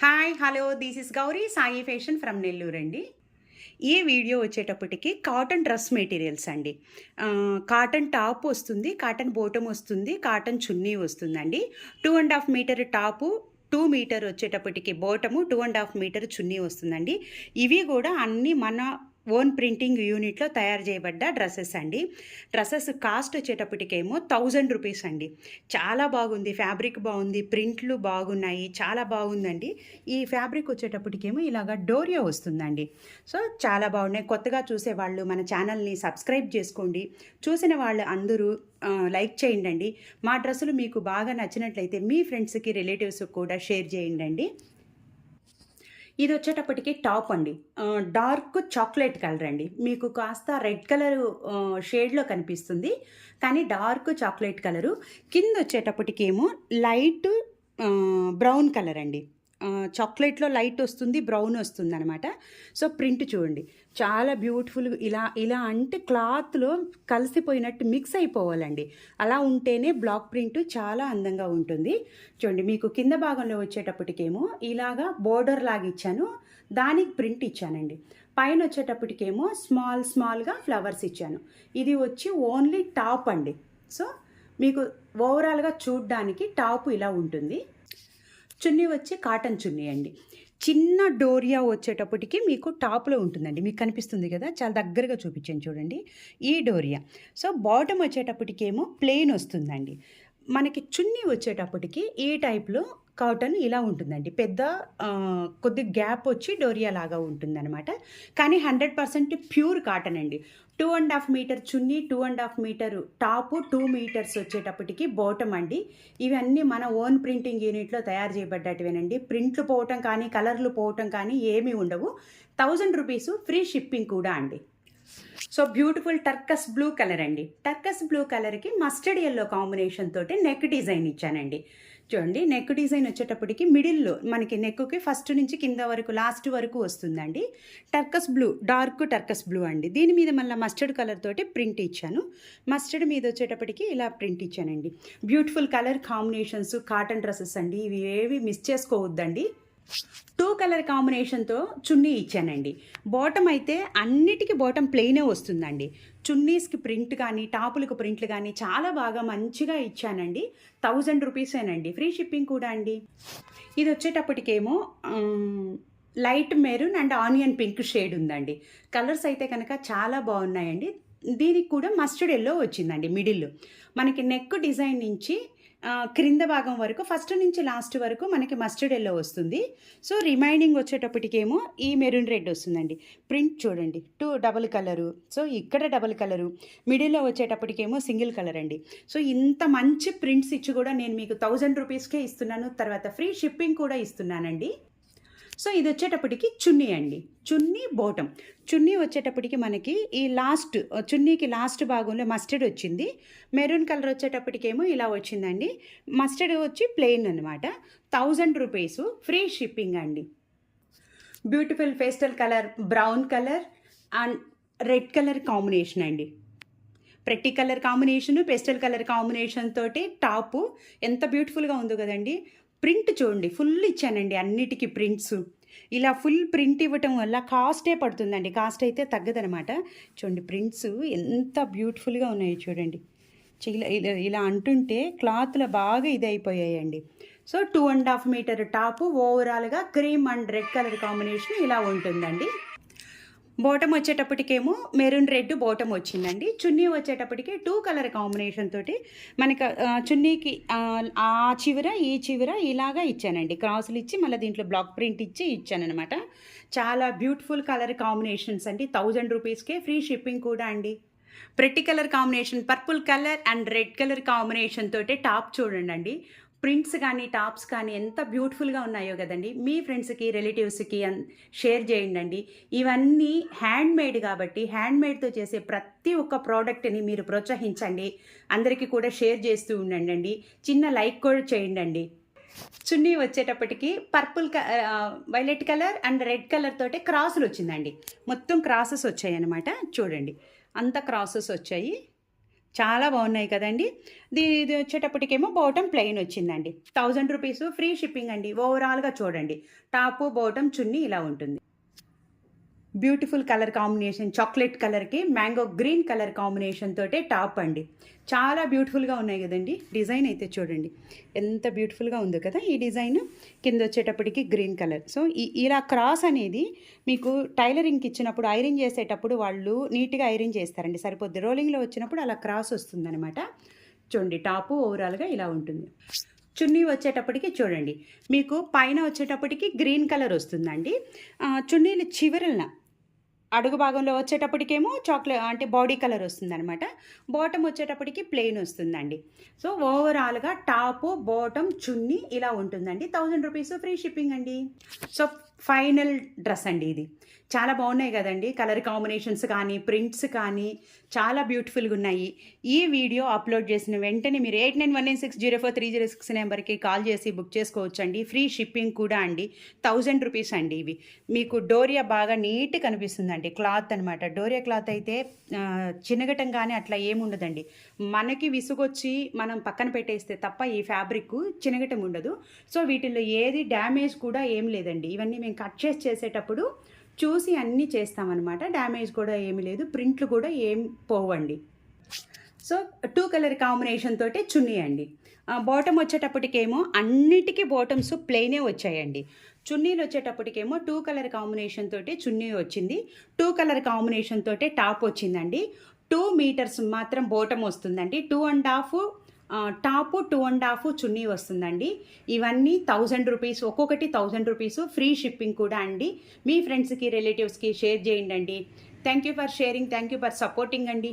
Hi hello this is Gauri Sai fashion from Nellore అండి. ఈ video వచ్చేటప్పటికి కాటన్ డ్రెస్ మెటీరియల్స్ అండి. కాటన్ టాప్ వస్తుంది, కాటన్ బోటం వస్తుంది, కాటన్ చున్నీ వస్తుందండి. 2.5 మీటర్ టాపు, 2 మీటర్ వచ్చేటప్పటికి బోటము, 2.5 మీటర్ చున్నీ వస్తుందండి. ఇవి కూడా అన్నీ మన ఓన్ ప్రింటింగ్ యూనిట్లో తయారు చేయబడ్డ డ్రెస్సెస్ అండి. డ్రెస్సెస్ కాస్ట్ వచ్చేటప్పటికేమో 1000 రూపీస్ అండి. చాలా బాగుంది, ఫ్యాబ్రిక్ బాగుంది, ప్రింట్లు బాగున్నాయి, చాలా బాగుందండి. ఈ ఫ్యాబ్రిక్ వచ్చేటప్పటికేమో ఇలాగ డోరియా వస్తుందండి. సో చాలా బాగున్నాయి. కొత్తగా చూసేవాళ్ళు మన ఛానల్ని సబ్స్క్రైబ్ చేసుకోండి. చూసిన వాళ్ళు అందరూ లైక్ చేయండి. మా డ్రెస్సులు మీకు బాగా నచ్చినట్లయితే మీ ఫ్రెండ్స్కి రిలేటివ్స్కి కూడా షేర్ చేయండి. ఇది వచ్చేటప్పటికి టాప్ అండి. డార్క్ చాక్లెట్ కలర్ అండి. మీకు కాస్త రెడ్ కలరు షేడ్లో కనిపిస్తుంది, కానీ డార్క్ చాక్లెట్ కలరు. కింద వచ్చేటప్పటికేమో లైట్ బ్రౌన్ కలర్ అండి. చాక్లెట్లో లైట్ వస్తుంది, బ్రౌన్ వస్తుంది అనమాట. సో ప్రింట్ చూడండి, చాలా బ్యూటిఫుల్. ఇలా ఇలా అంటే క్లాత్లో కలిసిపోయినట్టు మిక్స్ అయిపోవాలండి. అలా ఉంటేనే బ్లాక్ ప్రింట్ చాలా అందంగా ఉంటుంది. చూడండి, మీకు కింద భాగంలో వచ్చేటప్పటికేమో ఇలాగా బోర్డర్ లాగా ఇచ్చాను, దానికి ప్రింట్ ఇచ్చానండి. పైన వచ్చేటప్పటికేమో స్మాల్గా ఫ్లవర్స్ ఇచ్చాను. ఇది వచ్చి ఓన్లీ టాప్ అండి. సో మీకు ఓవరాల్గా చూడ్డానికి టాప్ ఇలా ఉంటుంది. చున్నీ వచ్చి కాటన్ చున్నీ అండి. చిన్న డోరియా వచ్చేటప్పటికి మీకు టాప్లో ఉంటుందండి. మీకు కనిపిస్తుంది కదా, చాలా దగ్గరగా చూపించాను చూడండి, ఈ డోరియా. సో బాటమ్ వచ్చేటప్పటికేమో ప్లెయిన్ వస్తుందండి. మనకి చున్నీ వచ్చేటప్పటికి ఈ టైప్లో కాటన్ ఇలా ఉంటుందండి. పెద్ద కొద్ది గ్యాప్ వచ్చి డోరియా లాగా ఉంటుందన్నమాట. కానీ 100% ప్యూర్ కాటన్ అండి. 2.5 మీటర్ చున్నీ, 2.5 మీటర్ టాపు, 2 మీటర్స్ వచ్చేటప్పటికి బాటమ్ అండి. ఇవన్నీ మన ఓన్ ప్రింటింగ్ యూనిట్లో తయారు చేయబడ్డటివేనండి. ప్రింట్లు పోవటం కానీ కలర్లు పోవటం కానీ ఏమీ ఉండవు. 1000 రూపీస్ ఫ్రీ షిప్పింగ్ కూడా అండి. So beautiful turquoise blue colour అండి. టర్కస్ బ్లూ కలర్కి మస్టర్డ్ ఎల్లో కాంబినేషన్ తోటి నెక్ డిజైన్ ఇచ్చానండి. చూడండి, నెక్ డిజైన్ వచ్చేటప్పటికి మిడిల్లో మనకి నెక్కి ఫస్ట్ నుంచి కింద వరకు లాస్ట్ వరకు వస్తుందండి. Turquoise blue, dark turquoise blue అండి. దీని మీద మళ్ళీ మస్టర్డ్ కలర్ తోటి ప్రింట్ ఇచ్చాను. మస్టర్డ్ మీద వచ్చేటప్పటికి ఇలా ప్రింట్ ఇచ్చానండి. Beautiful colour combinations, cotton dresses అండి. ఇవి ఏవి మిస్ చేసుకోవద్దండి. 2 కలర్ కాంబినేషన్తో చున్నీ ఇచ్చానండి. బాటమ్ అయితే అన్నిటికీ బాటమ్ ప్లెయినే వస్తుందండి. చున్నీస్కి ప్రింట్ కానీ టాపులకు ప్రింట్లు కానీ చాలా బాగా మంచిగా ఇచ్చానండి. 1000 రూపీసేనండి, ఫ్రీ షిప్పింగ్ కూడా అండి. ఇది వచ్చేటప్పటికేమో light maroon and onion pink shade ఉందండి. కలర్స్ అయితే కనుక చాలా బాగున్నాయండి. దీనికి కూడా మస్టర్డ్ ఎల్లో వచ్చిందండి. మిడిల్ మనకి నెక్ డిజైన్ నుంచి క్రింద భాగం వరకు ఫస్ట్ నుంచి లాస్ట్ వరకు మనకి మస్టర్డ్ ఎల్లో వస్తుంది. సో రిమైనింగ్ వచ్చేటప్పటికేమో ఈ మెరూన్ రెడ్ వస్తుందండి. ప్రింట్ చూడండి, 2 డబుల్ కలరు. సో ఇక్కడ డబుల్ కలరు, మిడిల్లో వచ్చేటప్పటికేమో సింగిల్ కలర్ అండి. సో ఇంత మంచి ప్రింట్స్ ఇచ్చి కూడా నేను మీకు 1000 రూపీస్కే ఇస్తున్నాను. తర్వాత ఫ్రీ షిప్పింగ్ కూడా ఇస్తున్నానండి. సో ఇది వచ్చేటప్పటికి చున్నీ అండి. చున్నీ బాటమ్. చున్నీ వచ్చేటప్పటికి మనకి ఈ లాస్ట్ చున్నీకి లాస్ట్ భాగంలో మస్టర్డ్ వచ్చింది. మెరూన్ కలర్ వచ్చేటప్పటికేమో ఇలా వచ్చిందండి. మస్టర్డ్ వచ్చి ప్లెయిన్ అనమాట. 1000 రూపీస్ ఫ్రీ షిప్పింగ్ అండి. Beautiful pastel colour, brown colour and red colour combination అండి. ప్రతి colour combination, pastel colour combination తోటి టాపు ఎంత బ్యూటిఫుల్గా ఉందో కదండి. ప్రింట్ చూడండి, ఫుల్ ఇచ్చానండి అన్నిటికీ ప్రింట్స్. ఇలా ఫుల్ ప్రింట్ ఇవ్వటం వల్ల కాస్టే పడుతుందండి, కాస్ట్ అయితే తగ్గదనమాట. చూడండి ప్రింట్స్ ఎంత బ్యూటిఫుల్గా ఉన్నాయి చూడండి. ఇలా అంటుంటే క్లాత్లో బాగా ఇదైపోయాయండి. సో 2.5 మీటర్ టాపు, ఓవరాల్గా cream and red colour combination ఇలా ఉంటుందండి. బాటమ్ వచ్చేటప్పటికేమో మెరూన్ రెడ్ బాటమ్ వచ్చిందండి. చున్నీ వచ్చేటప్పటికి 2 కలర్ కాంబినేషన్ తోటి మనకి చున్నీకి ఆ చివర ఈ చివర ఇలాగా ఇచ్చానండి. క్రాసులు ఇచ్చి మళ్ళీ దీంట్లో బ్లాక్ ప్రింట్ ఇచ్చి ఇచ్చానమాట. చాలా బ్యూటిఫుల్ కలర్ కాంబినేషన్స్ అండి. 1000 రూపీస్కే ఫ్రీ షిప్పింగ్ కూడా అండి. ప్రతి colour combination, purple colour and red colour combination తోటి టాప్ చూడండి అండి. ప్రింట్స్ కానీ టాప్స్ కానీ ఎంత బ్యూటిఫుల్గా ఉన్నాయో కదండి. మీ ఫ్రెండ్స్కి రిలేటివ్స్కి షేర్ చేయండి. ఇవన్నీ హ్యాండ్ మేడ్ కాబట్టి హ్యాండ్ మేడ్తో చేసే ప్రతి ఒక్క ప్రోడక్ట్ని మీరు ప్రోత్సహించండి. అందరికీ కూడా షేర్ చేస్తూ ఉండండి. చిన్న లైక్ కూడా చేయండి. చున్నీ వచ్చేటప్పటికి violet colour and red colour తోటి క్రాసులు వచ్చిందండి. మొత్తం క్రాసెస్ వచ్చాయి అన్నమాట. చూడండి, అంత క్రాసెస్ వచ్చాయి. చాలా బాగున్నాయి కదండి. ఇది వచ్చేటప్పటికేమో బాటమ్ ప్లెయిన్ వచ్చిందండి. 1000 రూపీస్ ఫ్రీ షిప్పింగ్ అండి. ఓవరాల్‌గా చూడండి. టాపు, బాటమ్, చున్నీ ఇలా ఉంటుంది. బ్యూటిఫుల్ కలర్ కాంబినేషన్ చాక్లెట్ కలర్‌కి మ్యాంగో గ్రీన్ కలర్ కాంబినేషన్ తోటే టాప్ అండి. చాలా బ్యూటిఫుల్‌గా ఉన్నాయి గదండీ! డిజైన్ అయితే చూడండి. ఎంత బ్యూటిఫుల్‌గా ఉందో కదా! ఈ డిజైన్ కిందొచ్చేటప్పటికి గ్రీన్ కలర్. సో, ఇలా క్రాస్ అనేది మీకు టైలరింగ్‌కి ఇచ్చినప్పుడు ఐరన్ చేసేటప్పుడు వాళ్ళు నీట్‌గా ఐరన్ చేస్తారండి. సరిపోద్ది. రోలింగ్‌లో వచ్చినప్పుడు అలా క్రాస్ వస్తుందనమాట. చూడండి టాపు ఓవరాల్‌గా ఇలా ఉంటుంది. చున్నీ వచ్చేటప్పటికి చూడండి. మీకు పైన వచ్చేటప్పటికి గ్రీన్ కలర్ వస్తుందండి. చున్నీలు చివరన అడుగు భాగంలో వచ్చేటప్పటికేమో అంటే బాడీ కలర్ వస్తుందనమాట. బాటమ్ వచ్చేటప్పటికి ప్లెయిన్ వస్తుందండి. సో, ఓవరాల్‌గా టాపు, బాటమ్, చున్నీ ఇలా ఉంటుందండి. 1000 రూపీస్ ఫ్రీ షిప్పింగ్ అండి. సో, ఫైనల్ డ్రెస్ అండి ఇది. చాలా బాగున్నాయి కదండీ! కలర్ కాంబినేషన్స్ కానీ, ప్రింట్స్ కానీ చాలా బ్యూటిఫుల్‌గా ఉన్నాయి. ఈ వీడియో అప్‌లోడ్ చేసిన వెంటనే మీరు 8919604306 నెంబర్‌కి కాల్ చేసి బుక్ చేసుకోవచ్చండి. ఫ్రీ షిప్పింగ్ కూడా అండి. 1000 రూపీస్ అండి ఇవి. మీకు డోరియా బాగా నీట్‌గా కనిపిస్తుందండి. క్లాత్ అనమాట. డోరియా క్లాత్ అయితే చినగటం కానీ అట్లా ఏముండదండి. మనకి విసుగొచ్చి మనం పక్కన పెట్టేస్తే తప్ప ఈ ఫ్యాబ్రిక్ చినగటం ఉండదు. సో, వీటిల్లో ఏది డ్యామేజ్ కూడా ఏం లేదండి. ఇవన్నీ మేము కట్ చేసేటప్పుడు చూసి అన్నీ చేస్తామన్నమాట. డ్యామేజ్ కూడా ఏమీ లేదు. ప్రింట్లు కూడా ఏం పోవండి. సో, 2 కలర్ కాంబినేషన్ తోటే చున్నీ అండి. బాటమ్ వచ్చేటప్పటికేమో అన్నిటికీ బాటమ్స్ ప్లెయినే వచ్చాయండి. చున్నీలు వచ్చేటప్పటికేమో 2 కలర్ కాంబినేషన్ తోటే చున్నీ వచ్చింది. 2 కలర్ కాంబినేషన్ తోటే టాప్ వచ్చిందండి. 2 మీటర్స్ మాత్రం బాటమ్ వస్తుందండి. 2½ టాపు, 2½ చున్నీ వస్తుందండి. ఇవన్నీ 1000 రూపీస్, ఒక్కొక్కటి 1000 రూపీస్ ఫ్రీ షిప్పింగ్ కూడా అండి. మీ ఫ్రెండ్స్‌కి, రిలేటివ్స్‌కి షేర్ చేయండి అండి. Thank you for sharing. Thank you for supporting అండి.